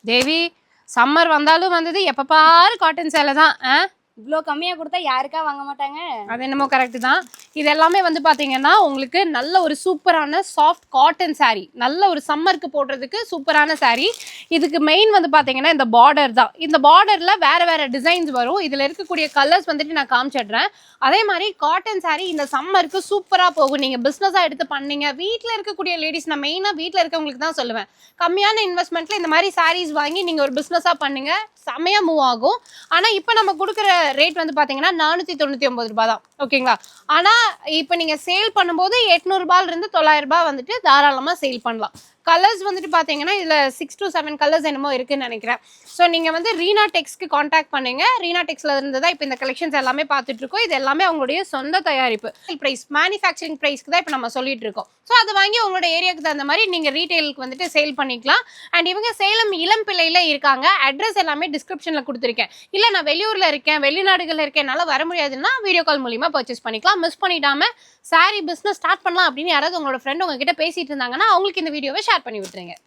தேவி summer வந்தாலும் வந்தது எப்ப பாரு காட்டன் சேலை தான். இவ்வளோ கம்மியா கொடுத்தா யாருக்கா வாங்க மாட்டாங்க? அது என்னமோ கரெக்ட் தான். இது எல்லாமே வந்து பாத்தீங்கன்னா உங்களுக்கு நல்ல ஒரு சூப்பரான சாஃப்ட் காட்டன் saree, நல்ல ஒரு சம்மருக்கு போடுறதுக்கு சூப்பரான saree. இதுக்கு மெயின் வந்து பாத்தீங்கன்னா இந்த பார்டர் தான். இந்த பார்டர்ல வேற வேற டிசைன்ஸ் வரும். இதுல இருக்கக்கூடிய கலர்ஸ் வந்துட்டு நான் காமிச்சிடுறேன். அதே மாதிரி காட்டன் saree இந்த சம்மருக்கு சூப்பரா போகும். நீங்க பிசினஸா எடுத்து பண்ணீங்க, வீட்டுல இருக்கக்கூடிய லேடிஸ், நான் மெயினா வீட்டுல இருக்கவங்களுக்கு தான் சொல்லுவேன், கம்மியான இன்வெஸ்ட்மெண்ட்ல இந்த மாதிரி sarees வாங்கி நீங்க ஒரு பிசினஸா பண்ணுங்க, செமையா மூவ் ஆகும். ஆனா இப்ப நம்ம கொடுக்குற ரேட் வந்து பாத்தீங்கன்னா 499 ரூபாய் தான். ஓகேங்களா? ஆனா இப்ப நீங்க சேல் பண்ணும்போது 800 ரூபாயில இருந்து 900 ரூபாய் வந்துட்டு தாராளமா சேல் பண்ணலாம். கலர்ஸ் வந்துட்டு பாத்தீங்கன்னா இதுல 6 to 7 கலர்ஸ் என்னமோ இருக்குன்னு நினைக்கிறேன். ஸோ நீங்க வந்து ரீனா டெக்ஸ்க்கு காண்டாக்ட் பண்ணுங்க. ரீனா டெக்ஸ்ல இருந்து தான் இப்போ இந்த கலெக்ஷன்ஸ் எல்லாமே பார்த்துட்டு இருக்கோம். இது எல்லாமே அவங்களுடைய சொந்த தயாரிப்பு. பிரைஸ் மேனுஃபேக்சரிங் பிரைஸ்க்கு தான் இப்போ நம்ம சொல்லிட்டு இருக்கோம். ஸோ அதை வாங்கி உங்களோட ஏரியாவுக்கு தகுந்த மாதிரி நீங்க ரீட்டைலுக்கு வந்துட்டு சேல் பண்ணிக்கலாம். அண்ட் இவங்க சேலம் இளம்பிள்ளையில இருக்காங்க. அட்ரஸ் எல்லாமே டிஸ்கிரிப்ஷன்ல கொடுத்துருக்கேன். இல்ல நான் வெளியூர்ல இருக்கேன், வெளிநாடுகள்ல இருக்கேன், என்னால வர முடியாதுன்னா வீடியோ கால் மூலியமா பர்ச்சேஸ் பண்ணிக்கலாம். மிஸ் பண்ணிடாம சாரி பிசினஸ் ஸ்டார்ட் பண்ணலாம் அப்படின்னு யாராவது உங்களோட ஃப்ரெண்ட் உங்ககிட்ட பேசிட்டு இருந்தாங்கன்னா அவங்களுக்கு இந்த வீடியோவை ஷேர் பண்ணி விட்டுருங்க.